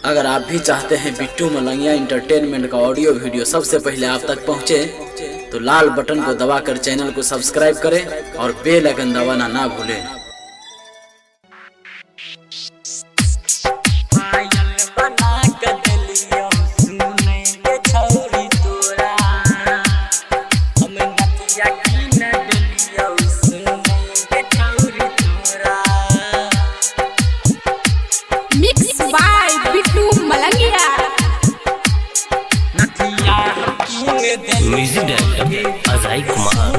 अगर आप भी चाहते हैं बिट्टू मलंगिया इंटरटेनमेंट का ऑडियो वीडियो सबसे पहले आप तक पहुंचे, तो लाल बटन को दबाकर चैनल को सब्सक्राइब करें और बेल आइकन दबाना ना भूलें। Music director Ajay Kumar.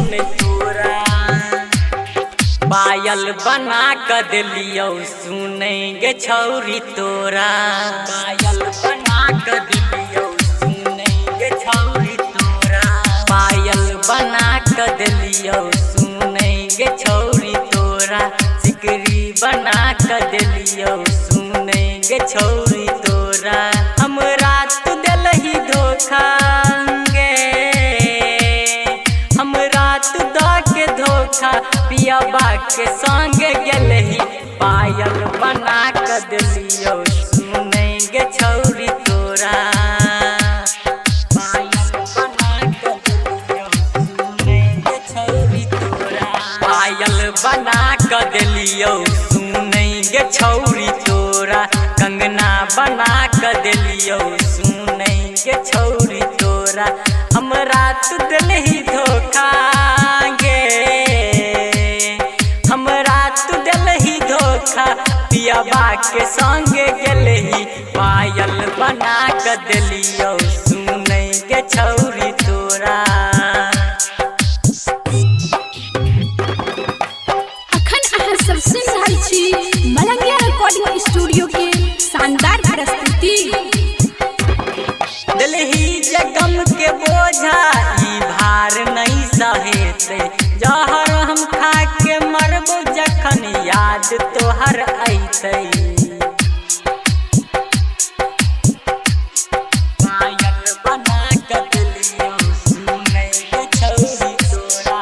पायल बना कर दिलियो सुनेंगे छौरी तोरा, पायल बना कर दिलियो सुनेंगे छौरी तोरा, पायल बना कर दिलियो सुनेंगे छौरी तोरा, सिकरी बना कर दिलियो सुनेंगे छौरी तोरा। हमरा तो दिल ही धोखा पियाबा के संग गेलही, पायल बना कर दिलियो सुनेंगे छौरी तोरा, पायल बना कर दिलियो सुनेंगे छौरी तोरा, पायल बना कर दिलियो सुनेंगे छौरी तोरा, कंगना बना कर दिलियो सुनेंगे छौरी तोरा। हमरा तो दिल ही धोखा पियाबा के संग गेलही, पायल बना कर दिलियो सुनेंगे छौरी तोरा। अखन अहाँ सब सुन रहल छी मलंगिया रिकॉर्डिंग स्टूडियो के शानदार प्रस्तुति। दिलही जगम के बोझा ई भार नहीं सहेते, जहर हम खा के मरबो जखन याद तोहर अइतै। पायल बना कर दिलियो सुनेंगे छौरी तोरा,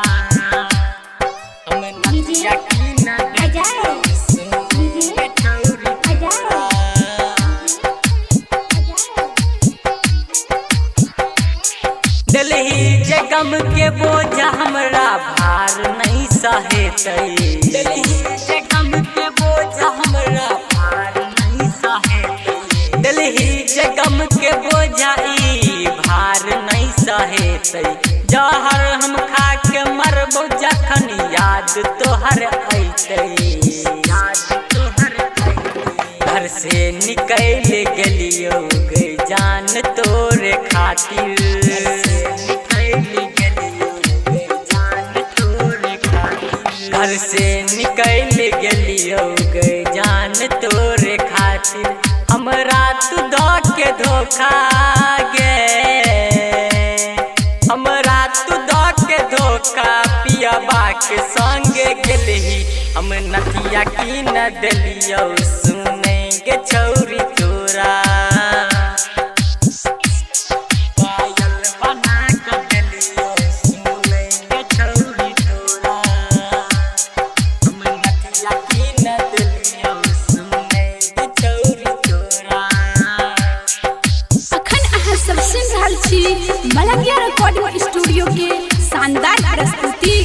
हम नचिया की न दिलियो सुनेंगे छौरी तोरा। दिलही जगम के बोझा हमरा भार नहीं सहेतै, दिलही जगम के बोझा हमरा भार नहीं सहेतै, दिलही जगम के बोझा ई भार नहीं सहेतै, जहर हम खा के मरबो जखन याद तोहर अइतै, याद तोहर अइतै। घर से निकल गेलियो गे जान तोरे खातिर, घर से निकल गेलियो गे जान तोरे खातिर, हमरा तू दो के धोखा गे, हमरा तू दो के धोखा, पियाबा के संग गेलही, हम नथिया की न दिलियो सुनेंगे छौरी तोरा। मलंगिया रिकॉर्डिंग स्टूडियो के शानदार प्रस्तुति।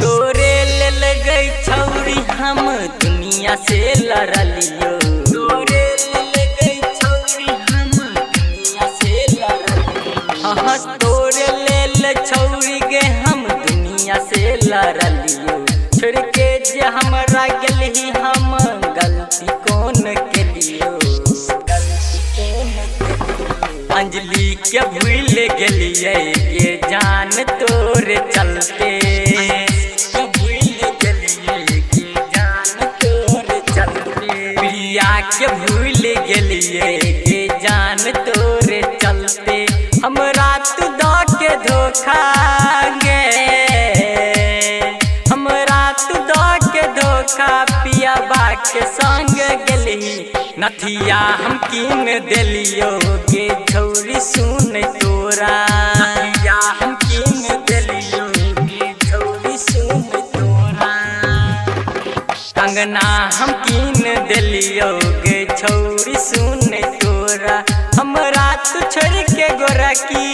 तोरे लेल गई छौरी हम दुनिया से लड़लियो, तोरे लेल गई छौरी हम दुनिया से लड़लियो, तोरे लेल छौरी गे हम दुनिया से लड़लियो, छोड़ के जे हमरा गेलही हम गलती कौन केलियो, गलती कौन केलियो। अंजलि के भूल गेलिए ये जान तोरे चलते, प्रिया के भूल गेलिए ये जान तोरे चलते, हमरा तू दो के धोखा गे, हमरा तू दो के धोखा, पियाबा के संग गेलही नथिया हम कीन देलियो गे छौरी सुन तोरा, नथिया हम कीन देलियो गे छौरी सुन तोरा, कंगना हम कीन देलियो गे छौरी सुन तोरा, हमरा तू छोड़ के गोरा की